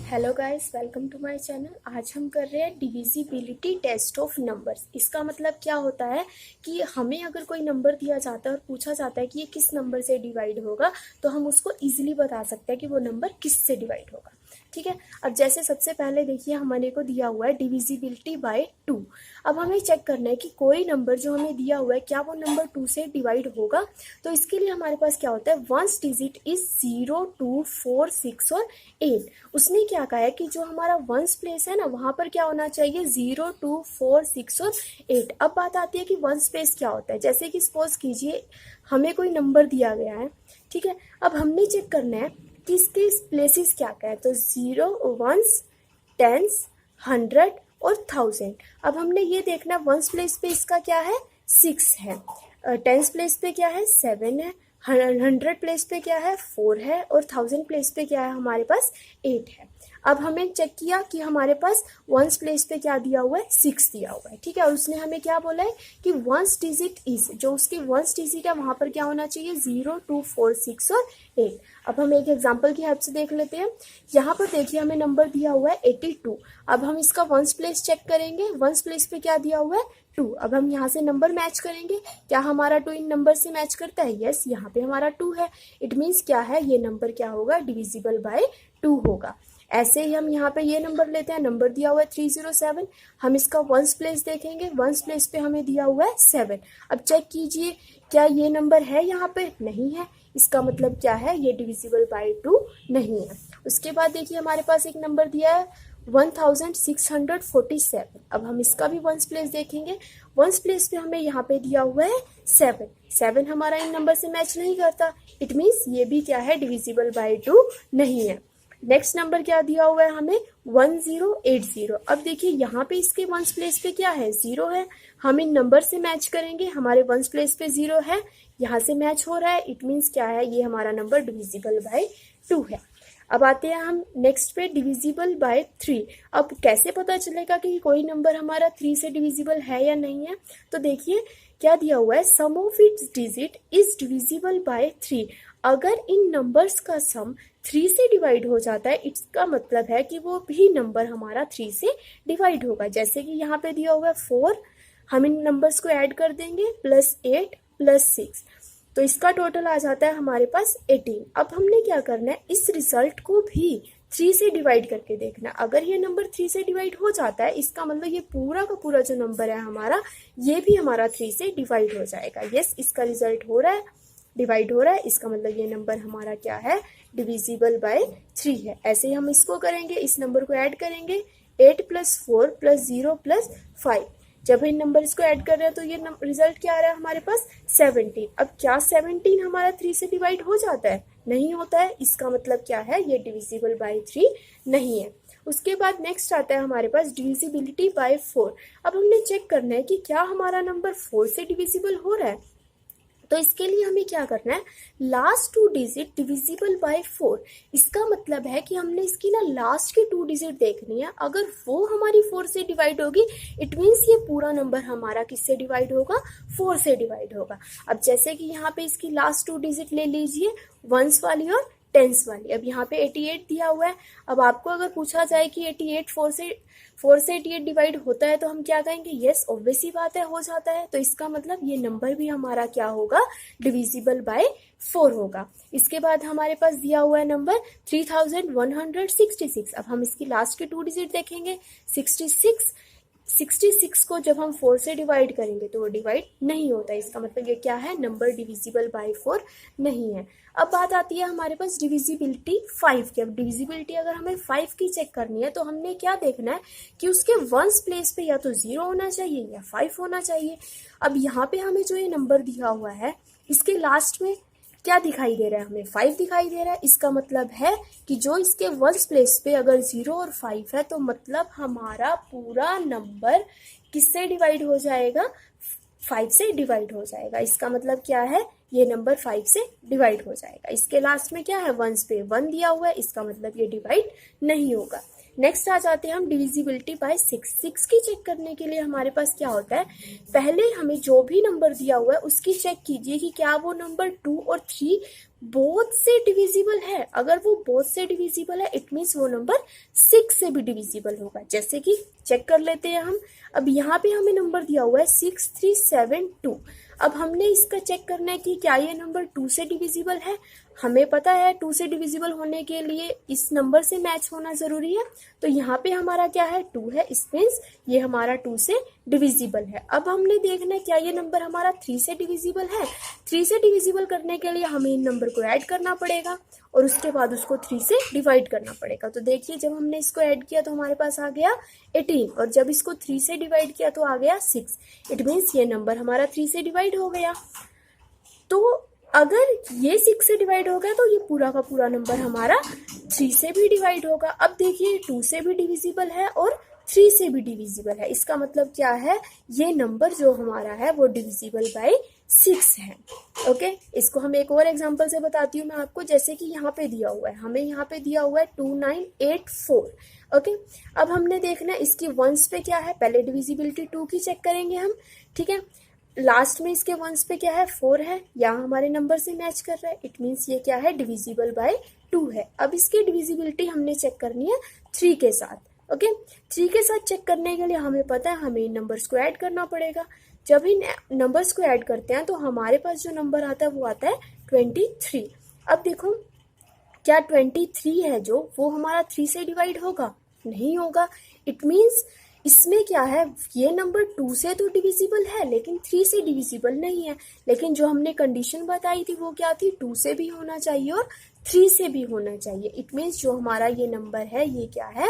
Hello guys, welcome to my channel. आज हम कर रहे हैं डिविजिबिलिटी टेस्ट ऑफ नंबर्स। इसका मतलब क्या होता है कि हमें अगर कोई नंबर दिया जाता है और पूछा जाता है कि ये किस नंबर से डिवाइड होगा, तो हम उसको इजीली बता सकते हैं कि वो नंबर किस से डिवाइड होगा। ठीक है। अब जैसे सबसे पहले देखिए, हमारे को दिया हुआ है डिविजिबिलिटी बाय 2। अब हमें चेक करना है कि कोई नंबर जो हमें दिया हुआ है क्या वो नंबर 2 से डिवाइड होगा। तो इसके लिए हमारे पास क्या होता है, वंस डिजिट इज 0, 2, 4, 6 और 8। उसने क्या कहा है कि जो हमारा वंस प्लेस है ना, वहां पर क्या होना चाहिए, 0, 2, 4, 6 और 8। अब बात आती है कि वंस प्लेस क्या होता है। जैसे कि सपोज कीजिए हमें कोई नंबर दिया गया है, ठीक है। अब हमने चेक करना है कि इसके प्लेसेस क्या क्या है। तो 0, वंस, टेंस, 100 और 1000। अब हमने ये देखना, वंस प्लेस पे इसका क्या है, 6 है। टेंस प्लेस पे क्या है, 7 है। 100 प्लेस पे क्या है, 4 है। और 1000 प्लेस पे क्या है, हमारे पास 8 है। अब हमें चेक किया कि हमारे पास वंस प्लेस पे क्या दिया हुआ है, 6 दिया हुआ है। ठीक है। और उसने हमें क्या बोला है कि वंस डिजिट इज, जो उसकी वंस डिजिट है वहां पर क्या होना चाहिए, 0, 2, 4, 6 और 8। अब हम एक एग्जांपल की हेल्प से देख लेते हैं। यहाँ पर देखिए हमें नंबर दिया हुआ है 82। अब हम इसका वंस प्लेस चेक करेंगे। वंस प्लेस पे क्या दिया हुआ है, 2। अब हम यहाँ से नंबर मैच करेंगे। क्या हमारा 2 इन नंबर से मैच करता है? यस, यहाँ पे हमारा 2 है। इट मीन्स क्या है, ये नंबर क्या होगा, डिविजिबल बाय 2 होगा। ऐसे ही हम यहाँ पे ये नंबर लेते हैं, नंबर दिया हुआ है 307। हम इसका वंस प्लेस देखेंगे। वंस प्लेस पे हमें दिया हुआ है 7। अब चेक कीजिए, क्या ये नंबर है यहाँ पे? नहीं है। इसका मतलब क्या है, ये डिविजिबल बाय 2 नहीं है। उसके बाद देखिए हमारे पास एक नंबर दिया है 1647। अब हम इसका भी वंस प्लेस देखेंगे। वंस प्लेस पे हमें यहाँ पे दिया हुआ है 7। 7 हमारा इन नंबर से मैच नहीं करता। इट मीन्स ये भी क्या है, डिविजिबल बाय 2 नहीं है। नेक्स्ट नंबर क्या दिया हुआ है हमें, 1080। अब देखिए यहाँ पे इसके वंस प्लेस पे क्या है, 0 है। हम इन नंबर से मैच करेंगे। हमारे वंस प्लेस पे 0 है, यहाँ से मैच हो रहा है। इट मीन्स क्या है, ये हमारा नंबर डिविजिबल बाय 2 है। अब आते हैं हम नेक्स्ट पे, डिविजिबल बाय 3। अब कैसे पता चलेगा कि कोई नंबर हमारा 3 से डिविजिबल है या नहीं है? तो देखिए क्या दिया हुआ है, sum of its digit is divisible by 3। अगर इन नंबर्स का सम 3 से डिवाइड हो जाता है, इसका मतलब है कि वो भी नंबर हमारा 3 से डिवाइड होगा। जैसे कि यहाँ पे दिया हुआ है 4, हम इन नंबर्स को ऐड कर देंगे, +8 +6, तो इसका टोटल आ जाता है हमारे पास 18। अब हमने क्या करना है, इस रिजल्ट को भी 3 से डिवाइड करके देखना। अगर ये नंबर 3 से डिवाइड हो जाता है, इसका मतलब ये पूरा का पूरा जो नंबर है हमारा, ये भी हमारा 3 से डिवाइड हो जाएगा। यस, इसका रिजल्ट हो रहा है, डिवाइड हो रहा है। इसका मतलब ये नंबर हमारा क्या है, डिविजिबल बाय 3 है। ऐसे ही हम इसको करेंगे, इस नंबर को ऐड करेंगे, 8 + 4 + 0 + 5। जब इन नंबर्स को ऐड कर रहे हैं तो ये रिजल्ट क्या आ रहा है हमारे पास, 17। अब क्या 17 हमारा 3 से डिवाइड हो जाता है? नहीं होता है। इसका मतलब क्या है, ये डिविजिबल बाय 3 नहीं है। उसके बाद नेक्स्ट आता है हमारे पास डिविजिबिलिटी बाय 4। अब हमने चेक करना है कि क्या हमारा नंबर 4 से डिविजिबल हो रहा है। तो इसके लिए हमें क्या करना है, लास्ट 2 डिजिट डिविजिबल बाय 4। इसका मतलब है कि हमने इसकी ना लास्ट की 2 डिजिट देखनी है। अगर वो हमारी 4 से डिवाइड होगी, इट मीन्स ये पूरा नंबर हमारा किससे डिवाइड होगा, 4 से डिवाइड होगा। अब जैसे कि यहाँ पे इसकी लास्ट 2 डिजिट ले लीजिए, वंस वाली और टेंस वाली। अब यहाँ पे 88 दिया हुआ है। अब आपको अगर पूछा जाए कि 88 4 से 88 डिवाइड होता है, तो हम क्या कहेंगे, यस, ऑब्वियस ही बात है, हो जाता है। तो इसका मतलब ये नंबर भी हमारा क्या होगा, डिविजिबल बाय 4 होगा। इसके बाद हमारे पास दिया हुआ है नंबर 3166। अब हम इसकी लास्ट के 2 डिजिट देखेंगे, 66 को जब हम 4 से डिवाइड करेंगे तो वो डिवाइड नहीं होता है। इसका मतलब ये क्या है, नंबर डिविजिबल बाय 4 नहीं है। अब बात आती है हमारे पास डिविजिबिलिटी 5 की। अब डिविजिबिलिटी अगर हमें 5 की चेक करनी है, तो हमने क्या देखना है कि उसके वंस प्लेस पे या तो 0 होना चाहिए या 5 होना चाहिए। अब यहाँ पे हमें जो ये नंबर दिया हुआ है, इसके लास्ट में क्या दिखाई दे रहा है, हमें 5 दिखाई दे रहा है। इसका मतलब है कि जो इसके वंस प्लेस पे अगर 0 और 5 है, तो मतलब हमारा पूरा नंबर किससे डिवाइड हो जाएगा, 5 से डिवाइड हो जाएगा। इसका मतलब क्या है, ये नंबर 5 से डिवाइड हो जाएगा। इसके लास्ट में क्या है, वंस पे 1 दिया हुआ है, इसका मतलब ये डिवाइड नहीं होगा। नेक्स्ट आ जाते हैं हम डिविजिबिलिटी बाय 6 की चेक करने के लिए हमारे पास क्या होता है, पहले हमें जो भी नंबर दिया हुआ है उसकी चेक कीजिए कि क्या वो नंबर 2 और 3 बोथ से डिविजिबल है, अगर वो बोथ से डिविजिबल है इट मीन्स वो नंबर 6 से भी डिविजिबल होगा। जैसे कि चेक कर लेते हैं हम। अब यहाँ पे हमें नंबर दिया हुआ है 6372। अब हमने इसका चेक करना है कि क्या ये नंबर 2 से डिविजिबल है। हमें पता है 2 से डिविजिबल होने के लिए इस नंबर से मैच होना जरूरी है। तो यहाँ पे हमारा क्या है 2 है, इस मीन्स ये हमारा 2 से डिविजिबल है। अब हमने देखना है क्या ये नंबर हमारा 3 से डिविजिबल है। 3 से डिविजिबल करने के लिए हमें इन नंबर को ऐड करना पड़ेगा और उसके बाद उसको 3 से डिवाइड करना पड़ेगा। तो देखिए जब हमने इसको ऐड किया तो हमारे पास आ गया 18 और जब इसको 3 से डिवाइड किया तो आ गया 6। इट मीन्स ये नंबर हमारा 3 से डिवाइड हो गया। तो अगर ये 6 से डिवाइड हो गया तो ये पूरा का पूरा नंबर हमारा 3 से भी डिवाइड होगा। अब देखिए 2 से भी डिविजिबल है और 3 से भी डिविजिबल है। इसका मतलब क्या है, ये नंबर जो हमारा है वो डिविजिबल बाय 6 है। ओके, इसको हम एक और एग्जांपल से बताती हूँ मैं आपको। जैसे कि यहाँ पे दिया हुआ है, हमें यहाँ पे दिया हुआ है 2984। ओके, अब हमने देखना है इसकी वंस पे क्या है। पहले डिविजिबिलिटी 2 की चेक करेंगे हम, ठीक है। लास्ट में इसके वंस पे क्या है 4 है, यहाँ हमारे नंबर से मैच कर रहा है। इट मीन्स ये क्या है डिविजिबल बाय 2 है। अब इसकी डिविजिबिलिटी हमने चेक करनी है 3 के साथ। ओके, 3 के साथ चेक करने के लिए हमें पता है हमें इन नंबर्स को ऐड करना पड़ेगा। जब इन नंबर्स को ऐड करते हैं तो हमारे पास जो नंबर आता है वो आता है 23। अब देखो क्या 23 है जो वो हमारा 3 से डिवाइड होगा, नहीं होगा। इट मीन्स इसमें क्या है, ये नंबर 2 से तो डिविजिबल है लेकिन 3 से डिविजिबल नहीं है। लेकिन जो हमने कंडीशन बताई थी वो क्या थी, 2 से भी होना चाहिए और 3 से भी होना चाहिए। इट मीन्स जो हमारा ये नंबर है ये क्या है,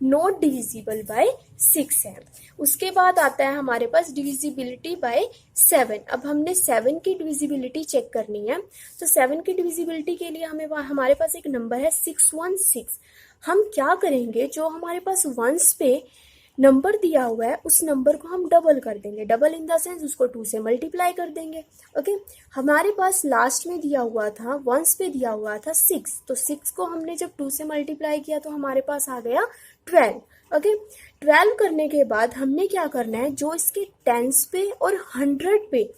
नॉट डिविजिबल बाय 6 है। उसके बाद आता है हमारे पास डिविजिबिलिटी बाय 7। अब हमने 7 की डिविजिबिलिटी चेक करनी है। तो 7 की डिविजिबिलिटी के लिए हमारे पास एक नंबर है 616। हम क्या करेंगे, जो हमारे पास वंस पे नंबर दिया हुआ है उस नंबर को हम डबल कर देंगे। डबल इन द सेंस उसको 2 से मल्टीप्लाई कर देंगे। ओके, हमारे पास लास्ट में दिया हुआ था, वंस पे दिया हुआ था 6। तो 6 को हमने जब 2 से मल्टीप्लाई किया तो हमारे पास आ गया 12। ओके, 12 करने के बाद हमने क्या करना है, जो इसके टेंस पे और 100 पे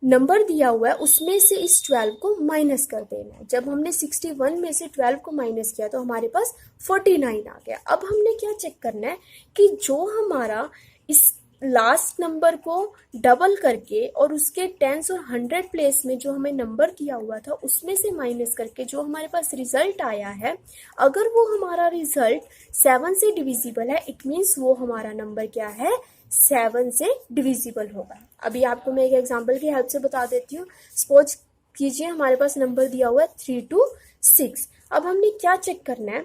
नंबर दिया हुआ है उसमें से इस 12 को माइनस कर देना है। जब हमने 61 में से 12 को माइनस किया तो हमारे पास 49 आ गया। अब हमने क्या चेक करना है कि जो हमारा इस लास्ट नंबर को डबल करके और उसके टेंस और 100 प्लेस में जो हमें नंबर दिया हुआ था उसमें से माइनस करके जो हमारे पास रिजल्ट आया है, अगर वो हमारा रिजल्ट 7 से डिविजिबल है इट मीन्स वो हमारा नंबर क्या है, 7 से डिविजिबल होगा। अभी आपको मैं एक एग्जांपल की हेल्प से बता देती हूँ। सपोज कीजिए हमारे पास नंबर दिया हुआ है 326। अब हमने क्या चेक करना है,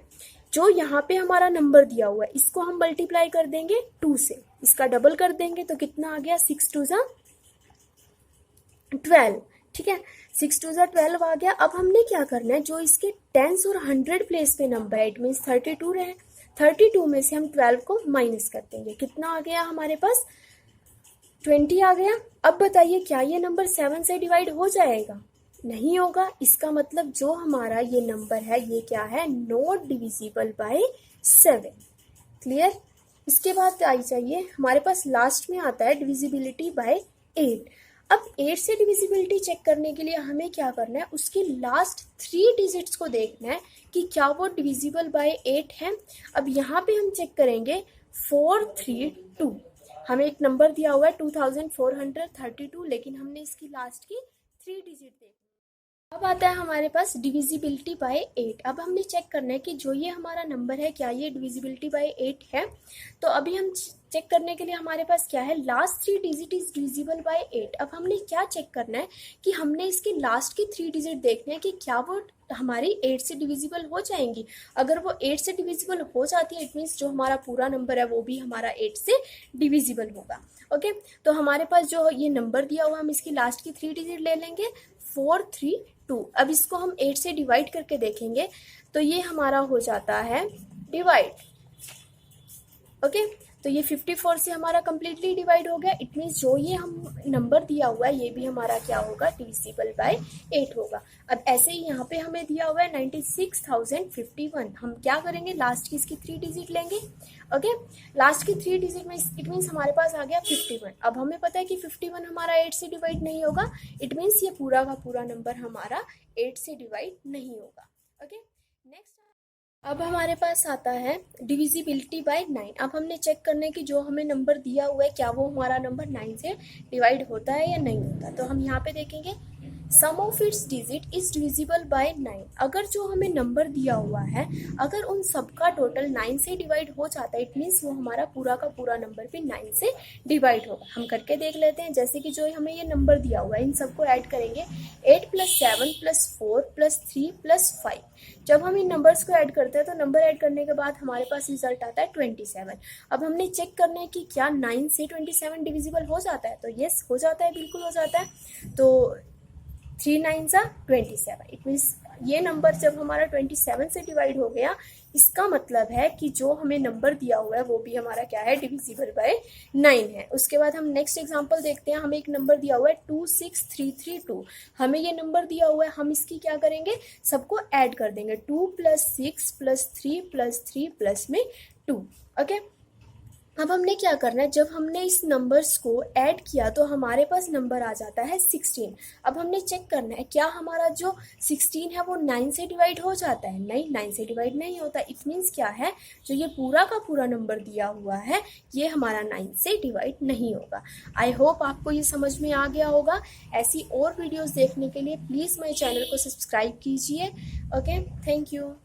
जो यहाँ पे हमारा नंबर दिया हुआ है इसको हम मल्टीप्लाई कर देंगे 2 से, इसका डबल कर देंगे तो कितना आ गया 6 2 जा 12। ठीक है, 6 2 जा 12 आ गया। अब हमने क्या करना है, जो इसके टेंस और 100 प्लेस पे नंबर है इट मीन्स 32 रहे, 32 में से हम 12 को माइनस कर देंगे। कितना आ गया हमारे पास 20 आ गया। अब बताइए क्या ये नंबर 7 से डिवाइड हो जाएगा, नहीं होगा। इसका मतलब जो हमारा ये नंबर है ये क्या है, नॉट डिविजिबल बाय 7। क्लियर। इसके बाद आई चाहिए हमारे पास लास्ट में आता है डिविजिबिलिटी बाय 8। अब 8 से डिविजिबिलिटी चेक करने के लिए हमें क्या करना है, उसके लास्ट 3 डिजिट्स को देखना है कि क्या वो डिविजिबल बाय 8 है। अब यहाँ पे हम चेक करेंगे 432। हमें एक नंबर दिया हुआ है 2432 लेकिन हमने इसकी लास्ट की 3 डिजिट देखी। अब आता है हमारे पास डिविजिबिलिटी बाय 8। अब हमने चेक करना है कि जो ये हमारा नंबर है क्या ये डिविजिबिलिटी बाय 8 है। तो अभी हम चेक करने के लिए हमारे पास क्या है, last 3 digit is divisible bye 8। अब हमने क्या चेक करना है कि हमने इसके लास्ट के 3 डिजिट देखने हैं कि क्या वो हमारी 8 से डिविजिबल हो जाएंगी। अगर वो 8 से डिविजिबल हो जाती है इट मीन्स जो हमारा पूरा नंबर है वो भी हमारा 8 से डिविजिबल होगा। ओके, तो हमारे पास जो ये नंबर दिया हुआ हम इसकी लास्ट की 3 डिजिट ले लेंगे 432। अब इसको हम 8 से डिवाइड करके देखेंगे तो ये हमारा हो जाता है डिवाइड। ओके, तो ये 54 से हमारा कम्प्लीटली डिवाइड हो गया। इट मीन्स जो ये हम नंबर दिया हुआ है ये भी हमारा क्या होगा, डिविजिबल बाय 8 होगा। अब ऐसे ही यहाँ पे हमें दिया हुआ है 96,051। हम क्या करेंगे, लास्ट की इसकी 3 डिजिट लेंगे। ओके, लास्ट की 3 डिजिट में इट मीन्स हमारे पास आ गया 51। अब हमें पता है कि 51 हमारा 8 से डिवाइड नहीं होगा। इट मीन्स ये पूरा का पूरा नंबर हमारा 8 से डिवाइड नहीं होगा। ओके, नेक्स्ट अब हमारे पास आता है डिविजिबिलिटी बाय 9। अब हमने चेक करना है कि जो हमें नंबर दिया हुआ है क्या वो हमारा नंबर 9 से डिवाइड होता है या नहीं होता। तो हम यहाँ पे देखेंगे sum of its digit is divisible by 9। अगर जो हमें नंबर दिया हुआ है अगर उन सबका टोटल 9 से डिवाइड हो जाता है इट मीन्स वो हमारा पूरा का पूरा नंबर भी 9 से डिवाइड होगा। हम करके देख लेते हैं। जैसे कि जो हमें ये नंबर दिया हुआ है इन सबको ऐड करेंगे 8 + 7 + 4 + 3 + 5। जब हम इन नंबर्स को ऐड करते हैं तो नंबर ऐड करने के बाद हमारे पास रिजल्ट आता है 27। अब हमने चेक करना है कि क्या 9 से 27 डिविजिबल हो जाता है। तो यस हो जाता है, बिल्कुल हो जाता है। तो 3 9 सा 27। इट मीन्स ये नंबर जब हमारा 27 से डिवाइड हो गया इसका मतलब है कि जो हमें नंबर दिया हुआ है वो भी हमारा क्या है, डिविजिबल बाय 9 है। उसके बाद हम नेक्स्ट एग्जांपल देखते हैं। हमें एक नंबर दिया हुआ है 26332। हमें ये नंबर दिया हुआ है, हम इसकी क्या करेंगे, सबको ऐड कर देंगे 2 + 6 + 3 + 3 प्लस में 2। ओके, अब हमने क्या करना है, जब हमने इस नंबर्स को ऐड किया तो हमारे पास नंबर आ जाता है 16। अब हमने चेक करना है क्या हमारा जो 16 है वो 9 से डिवाइड हो जाता है। नहीं, 9 से डिवाइड नहीं होता। इट मीन्स क्या है, जो ये पूरा का पूरा नंबर दिया हुआ है ये हमारा 9 से डिवाइड नहीं होगा। आई होप आपको ये समझ में आ गया होगा। ऐसी और वीडियोज़ देखने के लिए प्लीज़ मेरे चैनल को सब्सक्राइब कीजिए। Okay, thank you.